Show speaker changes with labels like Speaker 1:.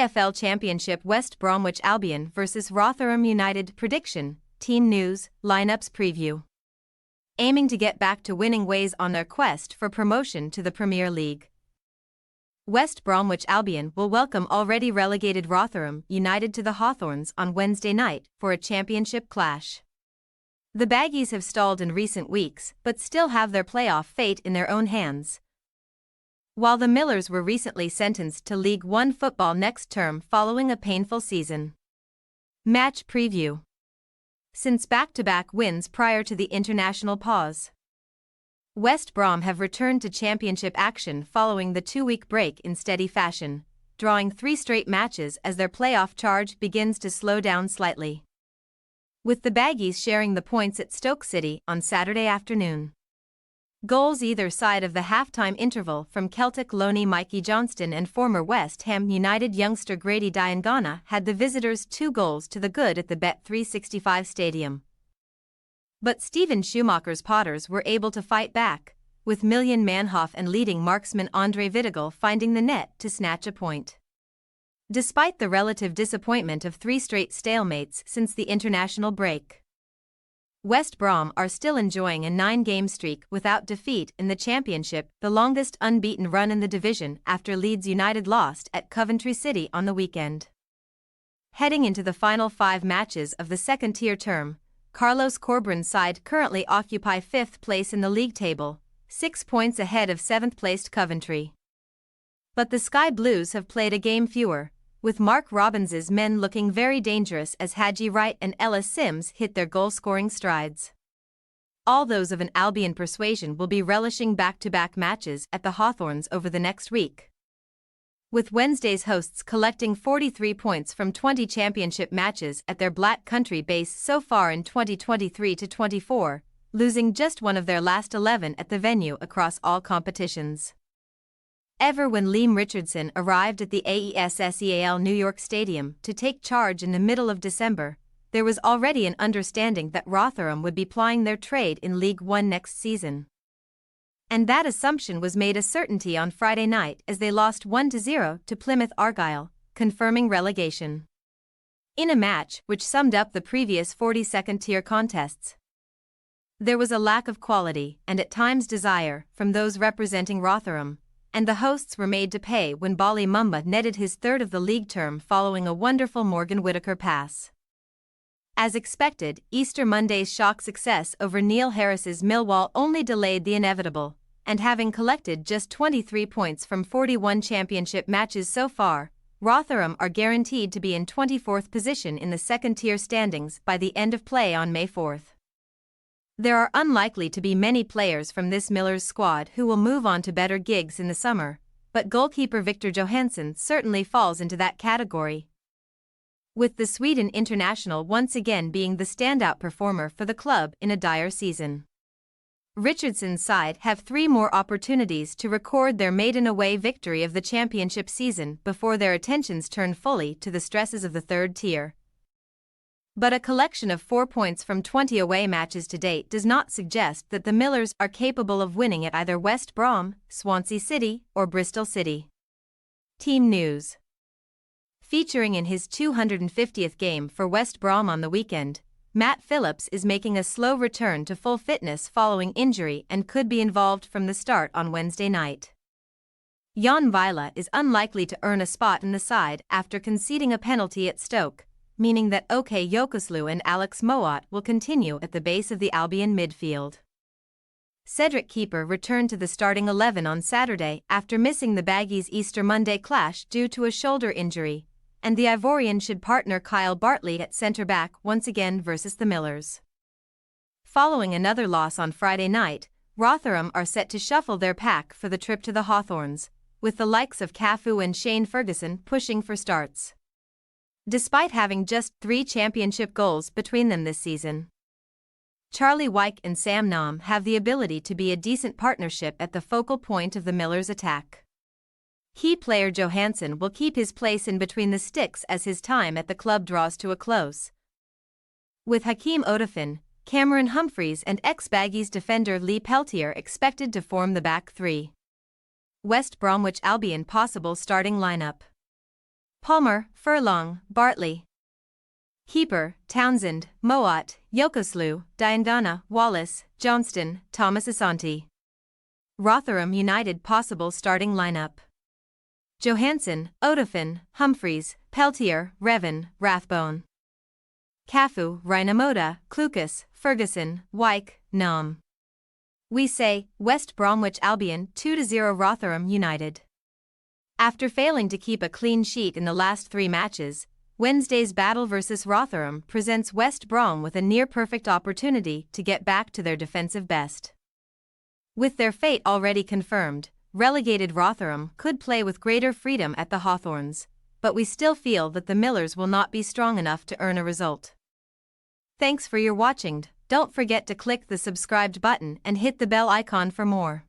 Speaker 1: EFL Championship West Bromwich Albion vs Rotherham United prediction, team news, lineups preview. Aiming to get back to winning ways on their quest for promotion to the Premier League. West Bromwich Albion will welcome already relegated Rotherham United to the Hawthorns on Wednesday night for a championship clash. The Baggies have stalled in recent weeks but still have their playoff fate in their own hands. While the Millers were recently sentenced to League One football next term following a painful season. Match preview. Since back-to-back wins prior to the international pause, West Brom have returned to championship action following the two-week break in steady fashion, drawing 3 straight matches as their playoff charge begins to slow down slightly. With the Baggies sharing the points at Stoke City on Saturday afternoon. Goals either side of the halftime interval from Celtic loanee Mikey Johnston and former West Ham United youngster Grady Diangana had the visitors 2 goals to the good at the Bet365 stadium. But Steven Schumacher's Potters were able to fight back, with Miljan Manhoff and leading marksman Andre Vidigal finding the net to snatch a point. Despite the relative disappointment of 3 straight stalemates since the international break, West Brom are still enjoying a 9-game streak without defeat in the Championship, the longest unbeaten run in the division after Leeds United lost at Coventry City on the weekend. Heading into the final 5 matches of the second-tier term, Carlos Corberán's side currently occupy 5th place in the league table, 6 points ahead of 7th-placed Coventry. But the Sky Blues have played a game fewer, with Mark Robbins's men looking very dangerous as Haji Wright and Ellis Sims hit their goal-scoring strides. All those of an Albion persuasion will be relishing back-to-back matches at the Hawthorns over the next week, with Wednesday's hosts collecting 43 points from 20 championship matches at their Black Country base so far in 2023-24, losing just one of their last 11 at the venue across all competitions. Ever when Liam Richardson arrived at the AESSEAL New York Stadium to take charge in the middle of December, there was already an understanding that Rotherham would be plying their trade in League One next season. And that assumption was made a certainty on Friday night as they lost 1-0 to Plymouth Argyle, confirming relegation. In a match which summed up the previous 42nd-tier contests, there was a lack of quality and at times desire from those representing Rotherham, and the hosts were made to pay when Bali Mumba netted his 3rd of the league term following a wonderful Morgan Whittaker pass. As expected, Easter Monday's shock success over Neil Harris's Millwall only delayed the inevitable, and having collected just 23 points from 41 championship matches so far, Rotherham are guaranteed to be in 24th position in the second-tier standings by the end of play on May 4th. There are unlikely to be many players from this Millers squad who will move on to better gigs in the summer, but goalkeeper Victor Johansson certainly falls into that category, with the Sweden international once again being the standout performer for the club in a dire season. Richardson's side have 3 more opportunities to record their maiden away victory of the championship season before their attentions turn fully to the stresses of the 3rd tier. But a collection of 4 points from 20 away matches to date does not suggest that the Millers are capable of winning at either West Brom, Swansea City, or Bristol City. Team news. Featuring in his 250th game for West Brom on the weekend, Matt Phillips is making a slow return to full fitness following injury and could be involved from the start on Wednesday night. Jan Vila is unlikely to earn a spot in the side after conceding a penalty at Stoke, meaning that OK Yokoslu and Alex Mowatt will continue at the base of the Albion midfield. Cedric Keeper returned to the starting 11 on Saturday after missing the Baggies' Easter Monday clash due to a shoulder injury, and the Ivorian should partner Kyle Bartley at centre-back once again versus the Millers. Following another loss on Friday night, Rotherham are set to shuffle their pack for the trip to the Hawthorns, with the likes of Cafu and Shane Ferguson pushing for starts, despite having just 3 championship goals between them this season. Charlie Wyke and Sam Nam have the ability to be a decent partnership at the focal point of the Millers' attack. Key player Johansson will keep his place in between the sticks as his time at the club draws to a close, with Hakeem Odafin, Cameron Humphreys and ex-Baggies defender Lee Peltier expected to form the back 3. West Bromwich Albion possible starting lineup. Palmer, Furlong, Bartley. Keeper, Townsend, Mowatt, Yokoslu, Diandana, Wallace, Johnston, Thomas Asante. Rotherham United possible starting lineup: Johansson, Odafin, Humphreys, Peltier, Revan, Rathbone. Cafu, Rinamoda, Klukas, Ferguson, Wyke, Nam. We say, West Bromwich Albion 2-0 Rotherham United. After failing to keep a clean sheet in the last 3 matches, Wednesday's battle versus Rotherham presents West Brom with a near-perfect opportunity to get back to their defensive best. With their fate already confirmed, relegated Rotherham could play with greater freedom at the Hawthorns, but we still feel that the Millers will not be strong enough to earn a result. Thanks for your watching. Don't forget to click the subscribed button and hit the bell icon for more.